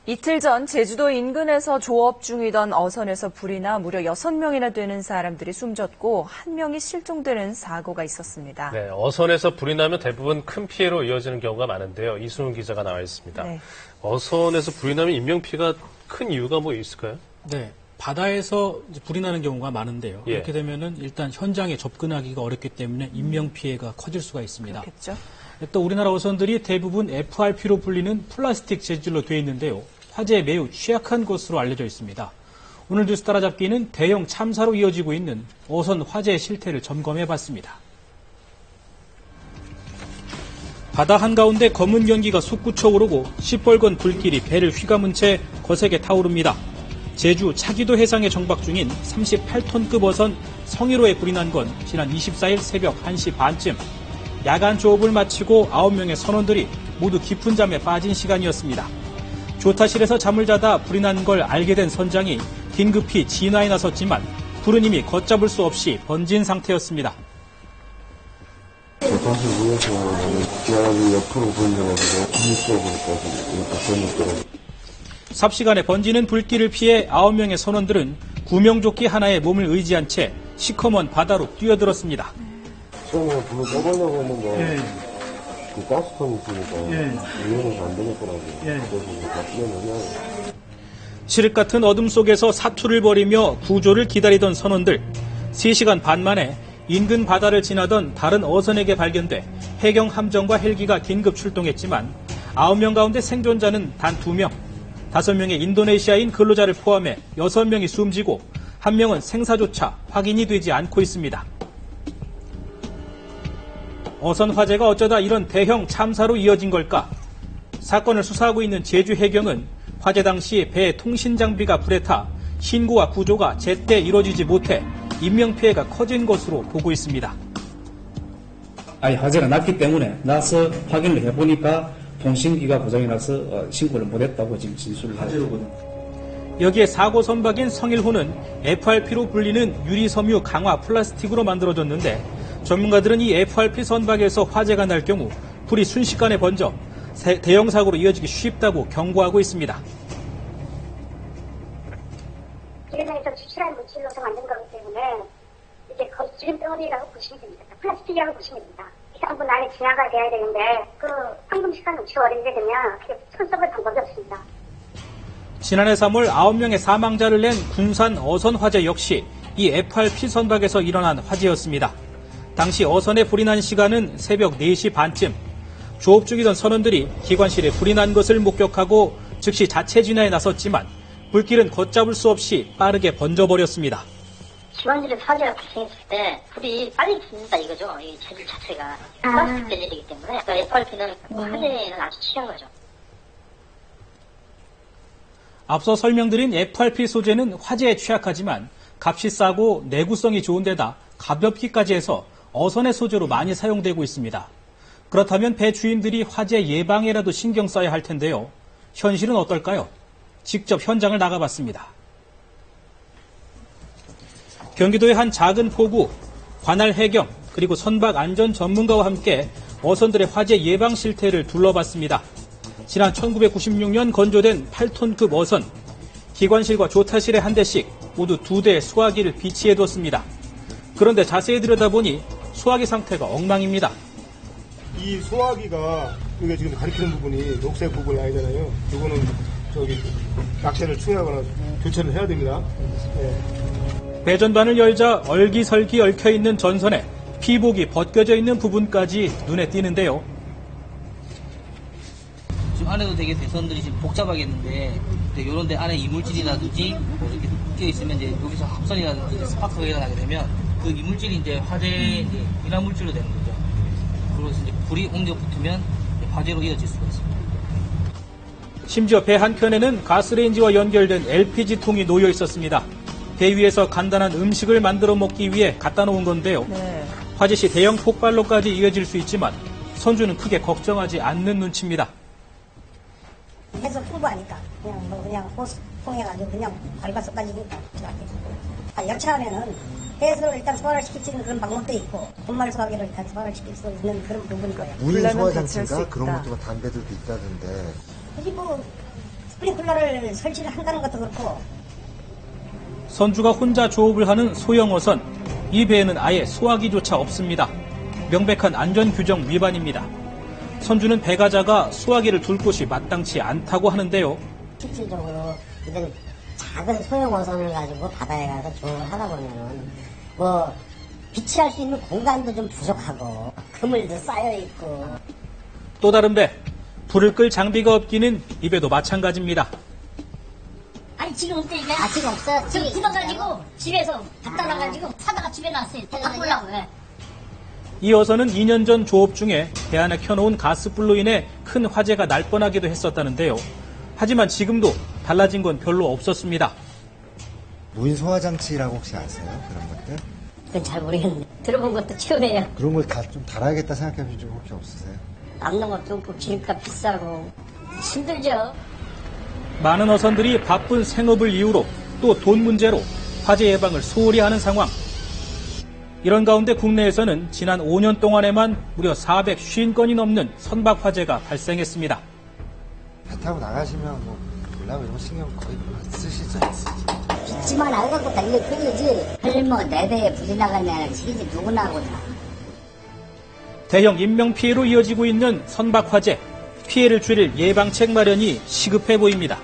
이틀 전 제주도 인근에서 조업 중이던 어선에서 불이 나 무려 6명이나 되는 사람들이 숨졌고 1명이 실종되는 사고가 있었습니다. 네, 어선에서 불이 나면 대부분 큰 피해로 이어지는 경우가 많은데요. 이순훈 기자가 나와 있습니다. 네. 어선에서 불이 나면 인명피해가 큰 이유가 뭐 있을까요? 네. 바다에서 이제 불이 나는 경우가 많은데요. 예. 이렇게 되면은 일단 현장에 접근하기가 어렵기 때문에 인명피해가 커질 수가 있습니다. 그렇겠죠. 또 우리나라 어선들이 대부분 FRP로 불리는 플라스틱 재질로 되어 있는데요. 화재에 매우 취약한 것으로 알려져 있습니다. 오늘 뉴스 따라잡기는 대형 참사로 이어지고 있는 어선 화재 실태를 점검해봤습니다. 바다 한가운데 검은 연기가 솟구쳐 오르고 시뻘건 불길이 배를 휘감은 채 거세게 타오릅니다. 제주 차기도 해상에 정박 중인 38톤급 어선 성일호에 불이 난 건 지난 24일 새벽 1시 반쯤. 야간 조업을 마치고 9명의 선원들이 모두 깊은 잠에 빠진 시간이었습니다. 조타실에서 잠을 자다 불이 난 걸 알게 된 선장이 긴급히 진화에 나섰지만 불은 이미 걷잡을 수 없이 번진 상태였습니다. 조타실 위에서 기압이 옆으로 번져가지고 기립속으로까지 이렇게 번졌더라고요. 삽시간에 번지는 불길을 피해 9명의 선원들은 구명조끼 하나에 몸을 의지한 채 시커먼 바다로 뛰어들었습니다. 처음에 불을 꺼보려고 했는데 그 가스통이 있으니까 위험해서 안 되겠더라고요. 그래서 다 뛰어내려요. 칠흑 같은 어둠 속에서 사투를 벌이며 구조를 기다리던 선원들. 3시간 반 만에 인근 바다를 지나던 다른 어선에게 발견돼 해경 함정과 헬기가 긴급 출동했지만 9명 가운데 생존자는 단 2명. 5명의 인도네시아인 근로자를 포함해 6명이 숨지고 1명은 생사조차 확인이 되지 않고 있습니다. 어선 화재가 어쩌다 이런 대형 참사로 이어진 걸까? 사건을 수사하고 있는 제주 해경은 화재 당시 배 통신 장비가 불에 타 신고와 구조가 제때 이루어지지 못해 인명피해가 커진 것으로 보고 있습니다. 화재가 났기 때문에 나서 확인을 해보니까 통신기가 고장이 나서 신고를 못했다고 지금 진술을 하죠. 여기에 사고 선박인 성일호는 FRP로 불리는 유리섬유 강화 플라스틱으로 만들어졌는데 전문가들은 이 FRP 선박에서 화재가 날 경우 불이 순식간에 번져 대형 사고로 이어지기 쉽다고 경고하고 있습니다. 기름에서 추출한 물질로서 만든 거기 때문에 이제 기름 덩어리라고 보시면 됩니다. 플라스틱이라고 보시면 됩니다. 한 분 안에 진화가 돼야 되는데 그 황금 시간 놓치어버리게 되면 손 써볼 방법이 없습니다. 지난해 3월 9명의 사망자를 낸 군산 어선 화재 역시 이 FRP 선박에서 일어난 화재였습니다. 당시 어선에 불이 난 시간은 새벽 4시 반쯤. 조업 중이던 선원들이 기관실에 불이 난 것을 목격하고 즉시 자체 진화에 나섰지만 불길은 걷잡을 수 없이 빠르게 번져버렸습니다. 기관실에 화재가 발생했을 때 불이 빨리 붙는다 이거죠. 이 재질 자체가 플라스틱 재질이기 때문에 FRP는 화재에는 아주 취한 거죠. 앞서 설명드린 FRP 소재는 화재에 취약하지만 값이 싸고 내구성이 좋은 데다 가볍기까지 해서 어선의 소재로 많이 사용되고 있습니다. 그렇다면 배 주인들이 화재 예방에라도 신경 써야 할 텐데요. 현실은 어떨까요? 직접 현장을 나가봤습니다. 경기도의 한 작은 포구, 관할 해경, 그리고 선박 안전 전문가와 함께 어선들의 화재 예방 실태를 둘러봤습니다. 지난 1996년 건조된 8톤급 어선, 기관실과 조타실에 한 대씩 모두 2대의 수화기를 비치해뒀습니다. 그런데 자세히 들여다보니 수화기 상태가 엉망입니다. 이 수화기가 이게 지금 가리키는 부분이 녹색 부분이 아니잖아요. 이거는 약재를 충혈하거나 교체를 해야 됩니다. 네. 배전반을 열자 얼기설기 얽혀있는 전선에 피복이 벗겨져 있는 부분까지 눈에 띄는데요. 지금 안에도 되게 배선들이 지금 복잡하겠는데 이런 데 안에 이물질이라든지 뭐 이렇게 끼어있으면 이제 여기서 합선이라든지 스파크가 일어나게 되면 그 이물질이 이제 화재의 이제 인화물질로 되는 거죠. 그래서 이제 불이 옮겨 붙으면 화재로 이어질 수가 있습니다. 심지어 배 한켠에는 가스레인지와 연결된 LPG통이 놓여 있었습니다. 배 위에서 간단한 음식을 만들어 먹기 위해 갖다 놓은 건데요. 네. 화재 시 대형 폭발로까지 이어질 수 있지만 선주는 크게 걱정하지 않는 눈치입니다. 해서 풍부하니까 그냥 호스 통해가지고 그냥 밟아서 빠지니까 여차하면은 해수를 일단 소화를 시킬 수 있는 그런 방법도 있고 분말 소화기를 일단 소화를 시킬 수 있는 그런 부분인 거예요. 무인 소화장치인가 그런 것도 담배들도 있다던데. 여기 뭐 스프링클러를 설치를 한다는 것도 그렇고. 선주가 혼자 조업을 하는 소형 어선. 이 배에는 아예 소화기조차 없습니다. 명백한 안전규정 위반입니다. 선주는 배가 작아 소화기를 둘 곳이 마땅치 않다고 하는데요. 실질적으로 이런 작은 소형 어선을 가지고 바다에 가서 조업을 하다 보면은 뭐 비치할 수 있는 공간도 좀 부족하고 그물도 쌓여있고. 또 다른 배. 불을 끌 장비가 없기는 이 배도 마찬가지입니다. 아니 지금 없대 이게? 아 지금 없어요? 지금 뜯어가지고 집에서 갖다 놔가지고 사다가 집에 놨어요. 바꾸려고. 이 어선은 2년 전 조업 중에 배 안에 켜놓은 가스불로 인해 큰 화재가 날 뻔하기도 했었다는데요. 하지만 지금도 달라진 건 별로 없었습니다. 무인 소화장치라고 혹시 아세요? 그런 것들? 그건 잘 모르겠는데 들어본 것도 처음이에요. 그런 걸 좀 달아야겠다 생각해 보신 적 혹시 없으세요? 남는 것도 없고 기름값 비싸고 힘들죠. 많은 어선들이 바쁜 생업을 이유로 또 돈 문제로 화재 예방을 소홀히 하는 상황. 이런 가운데 국내에서는 지난 5년 동안에만 무려 450건이 넘는 선박 화재가 발생했습니다. 배 타고 나가시면 뭐 몰라 이런 신경 거의 쓰시죠? 빚지만 알갖고 달릴 뿐이지. 사실 뭐 내 배에 불이 나가면 시기지 누구나 하고 다. 대형 인명피해로 이어지고 있는 선박 화재. 피해를 줄일 예방책 마련이 시급해 보입니다.